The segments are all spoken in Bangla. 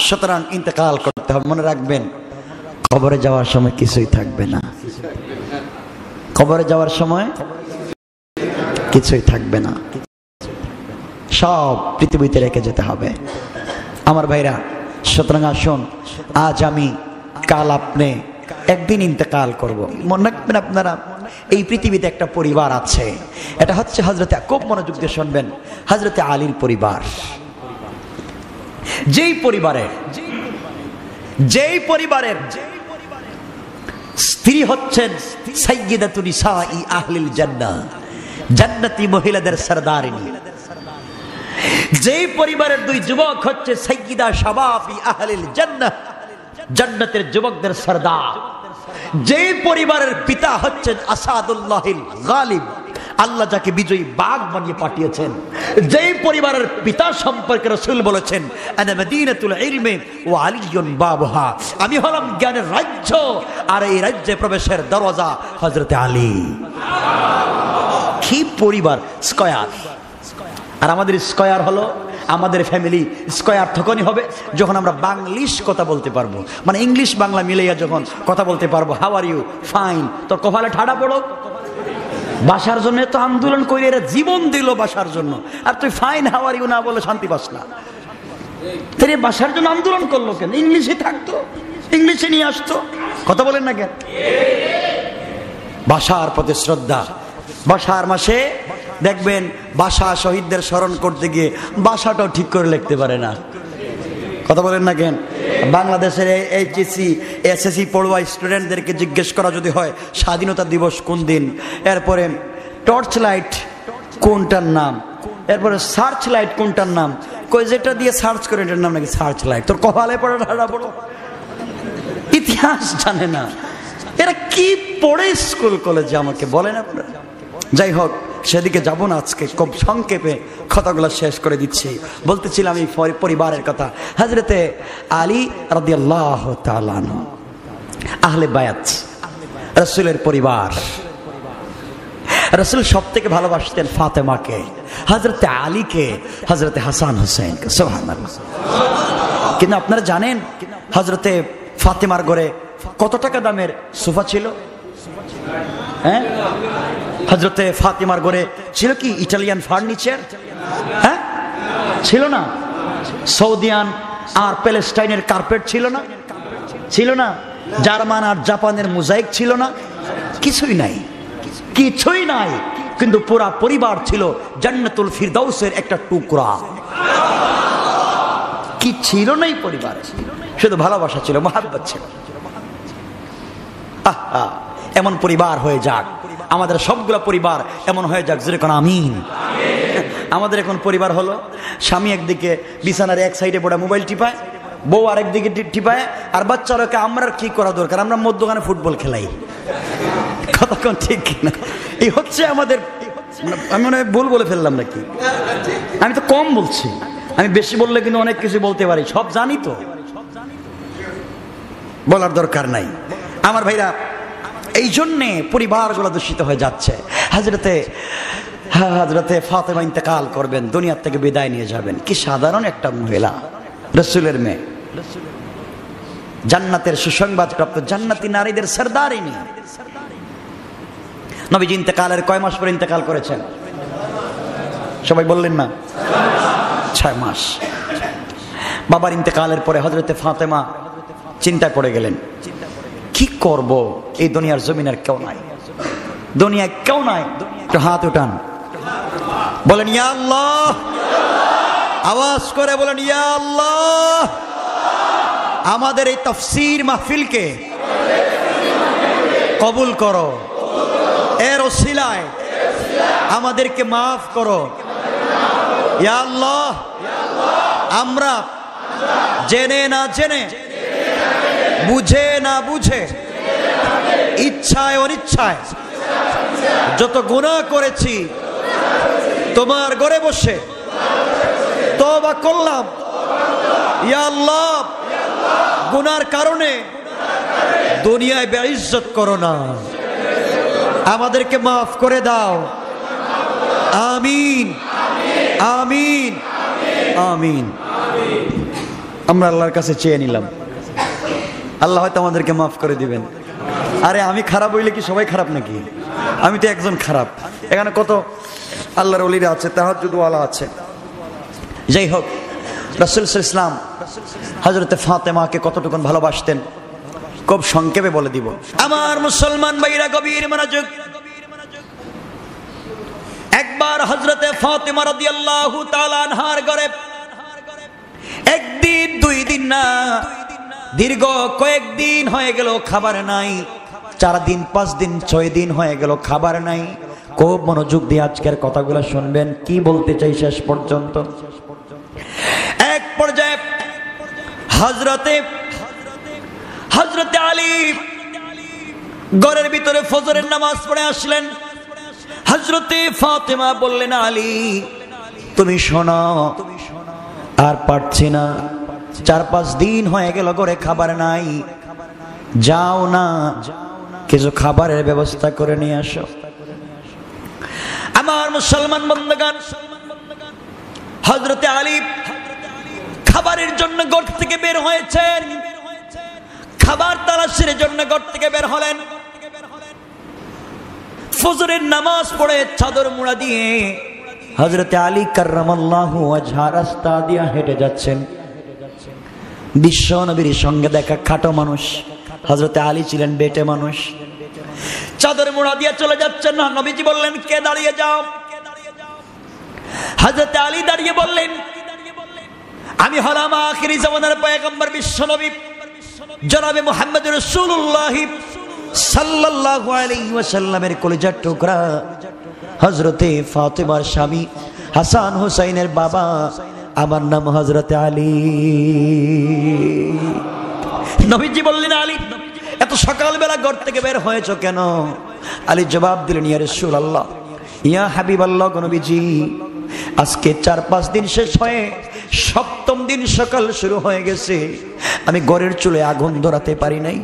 সুতরাং ইন্তেকাল করতে হবে। মনে রাখবেন, কবরে যাওয়ার সময় কিছুই থাকবে না। কবরে যাওয়ার সময় কিছুই থাকবে না, সব পৃথিবীতে রেখে যেতে হবে আমার ভাইরা। সুতরাং আসুন, আজ আমি, কাল আপনি, একদিন ইন্তেকাল করব। মনে রাখবেন আপনারা, এই পৃথিবীতে একটা পরিবার আছে, এটা হচ্ছে হযরতে, খুব মনোযোগ দিয়ে শুনবেন, হযরতে আলীর পরিবার। যেই পরিবারের স্ত্রী হচ্ছেন সাইয়্যিদাতুন নিসাই আহলিল জান্নাহ, জান্নাতি মহিলাদের সরদারিনী। যেই পরিবারের দুই যুবক হচ্ছে সাইয়্যিদা শাবাবি আহলিল জান্নাহ, জান্নাতের যুবকদের সরদার। যেই পরিবারের পিতা হচ্ছেন আসাদুল্লাহিল গালিব, আল্লাহ যাকে বিজয়ী বাঘ বানিয়ে পাঠিয়েছেন। যেই পরিবারের পিতা সম্পর্কে রাসূল বলেছেন, আনা মদিনাতুল ইলমি ওয়া আলিয়ুন বাবুহা, আমি হলাম জ্ঞানের রাজ্য, আর এই রাজ্যে প্রবেশের দরজা হযরতে আলী। কি পরিবার স্কয়ার! আর আমাদের স্কয়ার হলো, আমাদের ফ্যামিলি স্কয়ার তখনই হবে যখন আমরা বাংলিশ কথা বলতে পারবো, মানে ইংলিশ বাংলা মিলাইয়া যখন কথা বলতে পারবো। How are you? ফাইন। তোর কপালে ঠাডা পড়ো। বাসার জন্য তো আন্দোলন করে এরা জীবন দিল বাসার জন্য, আর তুই ফাইন হাউ আর ইউ না বলে শান্তি পাস না। তাই বাসার জন্য আন্দোলন করলো কেন? ইংলিশে থাকতো, ইংলিশে নিয়ে আসতো। কথা বলেন না কেন? বাসার প্রতি শ্রদ্ধা। বাসার মাসে দেখবেন বাসা শহীদদের স্মরণ করতে গিয়ে বাসাটাও ঠিক করে লিখতে পারে না। কথা বলেন না কেন? বাংলাদেশের এইচএসসি এসএসসি পড়ুয়া স্টুডেন্টদেরকে জিজ্ঞেস করা যদি হয় স্বাধীনতা দিবস কোন দিন, এরপরে টর্চ লাইট কোনটার নাম, এরপরে সার্চ লাইট কোনটার নাম, কই যেটা দিয়ে সার্চ করে এটার নাম নাকি সার্চ লাইট। তোর কপালে পড়ে ঢাড়া পড়ো। ইতিহাস জানে না এরা, কি পড়ে স্কুল কলেজে আমাকে বলেন আপনারা। যাই হোক, সেদিকে যাব না আজকে, খুব সংক্ষেপে কথাগুলো শেষ করে দিচ্ছি। বলতেছিলাম এই পরিবারের কথা। হযরতে আলী রাদিয়াল্লাহু তাআলা আনহু, আহলে বায়াত, রাসূলের পরিবার। রাসূল সবথেকে ভালোবাসতেন ফাতেমাকে, হযরতে আলীকে, হযরতে হাসান হুসাইনকে। সুবহানাল্লাহ। কিন্তু আপনারা জানেন হযরতে ফাতেমার ঘরে কত টাকা দামের সোফা ছিল? হ্যাঁ, হযরতে ফাতেমার ঘরে ছিল কি ইটালিয়ান ফার্নিচার? হ্যাঁ, ছিল না? সৌদিয়ান আর প্যালেস্টাইনের কার্পেট ছিল না? ছিল না? জার্মান আর জাপানের মোজাইক ছিল না? কিছুই নাই, কিছুই নাই। কিন্তু পুরা পরিবার ছিল জান্নাতুল ফিরদাউসের একটা টুকরা। কি ছিল না এই পরিবারে? শুধু ভালোবাসা ছিল, মহব্বত ছিল। এমন পরিবার হয়ে যাক, আমাদের সবগুলা পরিবার এমন হয়ে যাক, যেরকম আমিন। আমাদের এখন পরিবার হলো, স্বামী একদিকে বিছানার এক সাইডে পড়ে মোবাইল টিপায়, বউ আরেকদিকে টিপায়, আর বাচ্চারাকে আমরা কি করা দরকার? আমরা মধ্যখানে ফুটবল খেলাই। কথা কোন ঠিক না? এই হচ্ছে আমাদের। আমি মনে হয় ভুল বলে ফেললাম নাকি? আমি তো কম বলছি, আমি বেশি বললে কিন্তু অনেক কিছু বলতে পারি, সব জানি তো, বলার দরকার নাই আমার ভাইরা। এই জন্যে পরিবারগুলো দূষিত হয়ে যাচ্ছে। হযরতে ফাতেমা ইন্তেকাল করবেন, দুনিয়া থেকে বিদায় নিয়ে যাবেন। কি সাধারণ একটা মহিলা, রাসূলের মেয়ে, জান্নাতের সুসংবাদ প্রাপ্ত জান্নাতি নারীদের সরদারিনী। নবীজি ইন্তেকালের কয় মাস পরে ইন্তেকাল করেছেন? সবাই বললেন না? 6 মাস। বাবার ইন্তেকালের পরে হযরতে ফাতেমা চিন্তায় পড়ে গেলেন, কি করব? এই দুনিয়ার জমিনের কেউ নাই, দুনিয়ায় কেউ নাই। একটু হাত উঠান, বলেন ইয়া আল্লাহ। আওয়াজ করে বলেন ইয়া আল্লাহ। আমাদের এই তাফসীর মাহফিলকে কবুল করো, এর ওসিলায় আমাদেরকে মাফ করো ইয়া আল্লাহ। আমরা জেনে না জেনে, বুঝে না বুঝে, ইচ্ছায় অনিচ্ছায় যত গুনাহ করেছি, তোমার ঘরে বসে তওবা করলাম ইয়া আল্লাহ। গুনার কারণে দুনিয়ায় বেইজ্জত করো না, আমাদেরকে মাফ করে দাও। আমিন আমিন আমিন। আমরা আল্লাহর কাছে চেয়ে নিলাম, আল্লাহ হয়তো আমাদেরকে মাফ করে দিবেন। আরে আমি খারাপ হইলে কি সবাই খারাপ নাকি? আমি তো একজন খারাপ। এখানে কত আল্লাহর ওলিরা আছে, তাহাজ্জুদওয়ালা আছে। যাই হোক, রাসূল সাল্লাল্লাহু আলাইহি ওয়াসাল্লাম হযরতে ফাতেমাকে কতটুকু ভালোবাসতেন খুব সংক্ষেপে বলে দিব। আমার মুসলমান ভাইরা গভীর মনোযোগ। একবার হযরতে ফাতেমা রাদিয়াল্লাহু তাআলা আনহার ঘরে একদিন দুই দিন না, দীর্ঘ কয়েকদিন হয়ে গেল খাবার নাই। 4 দিন 5 দিন 6 দিন হয়ে গেল খাবার নাই। খুব মনোযোগ দিয়ে আজকের কথাগুলো শুনবেন, কি বলতে চাই শেষ পর্যন্ত। এক পর্যায়ে হযরতে আলী ঘরের ভিতরে ফজরের নামাজ পড়ে আসলেন। হযরতে ফাতেমা বললেন, আলী তুমি শোনো, আর পারছি না, 4-5 দিন হয়ে গেল ঘরে খাবার নাই, যাও না কিছু খাবারের ব্যবস্থা করে নিয়ে আসো। আমার মুসলমান বন্ধুগণ, হযরতে আলী খাবারের জন্য ঘর থেকে বের হয়েছেন, খাবার তালাশের জন্য ঘর থেকে বের হলেন। ফজরের নামাজ পড়ে চাদর মুড়া দিয়ে হযরতে আলী কাররামাল্লাহু ওয়াজহা রাস্তা দিয়ে হেঁটে যাচ্ছেন। বিশ্ব নবীর সঙ্গে দেখা খাটো মানুষ, হযরতে আলী ছিলেন বেটে মানুষ। চাদর মুড়া দিয়ে চলে যাচ্ছেন না, নবীজি বললেন, কে দাঁড়িয়ে যাও। হযরতে আলী দাঁড়িয়ে বললেন, আমি হলাম আখিরি জামানার পয়গম্বর বিশ্ব নবী জনাবে মুহাম্মদ রাসূলুল্লাহ সাল্লাল্লাহু আলাইহি ওয়াসাল্লামের কলিজার টুকরা হযরতে ফাতেমার স্বামী হাসান হুসাইনের বাবা, আমার নাম হযরতে আলী। নবীজি বললেন, আলী এত সকালবেলা ঘর থেকে বের হয়েছো কেন? আলী জবাব দিলেন, ইয়া রাসূলুল্লাহ, ইয়া হাবিবাল্লাহ, নবীজি আজকে 4-5 দিন শেষ হয়ে 7ম দিন সকাল শুরু হয়ে গেছে, আমি ঘরের চুলে আগুন ধরাতে পারি নাই।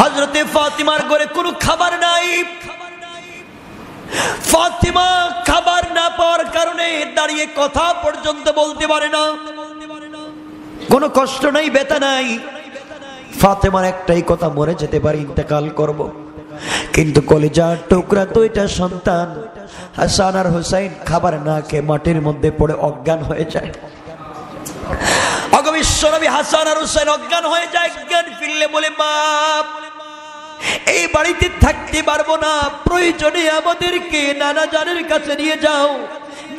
হযরতে ফাতিমার ঘরে কোনো খাবার নাই। ফাতিমা খাবার না পাওয়ার কারণে দাঁড়িয়ে কথা পর্যন্ত বলতে পারে না। কোনো কষ্ট নাই, ব্যথা নাই। ফাতিমার একটাই কথা, মরে যেতে পারি, ইন্তেকাল করব, কিন্তু কলিজার টুকরা 2টা সন্তান হাসান আর হুসাইন খাবার না খেয়ে মাটির মধ্যে পড়ে অজ্ঞান হয়ে যায়। বিশ্বনবী হাসান আর হুসাইন অজ্ঞান হয়ে যায়। জ্ঞান ফিরলে বলে, বাপ এই বাড়িতে থাকতে পারবো না, প্রয়োজনে আমাদেরকে নানা জানের কাছে নিয়ে যাও।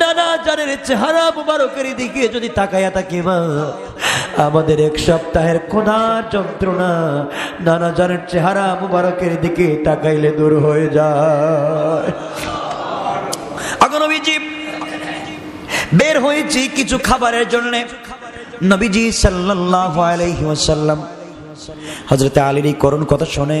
নানা জানের চেহারা মুবারকের দিকে যদি তাকায়া থাকি মা, আমাদের 1 সপ্তাহের ক্ষুধার যন্ত্রণা নানা জানের চেহারা মুবারকের দিকে তাকাইলে দূর হয়ে যায়। নবীজি বের হয়েছি কিছু খাবারের জন্য। নবীজি সাল্লাল্লাহু আলাইহি ওয়াসাল্লাম হযরতে আলীর এই করুণ কথা শুনে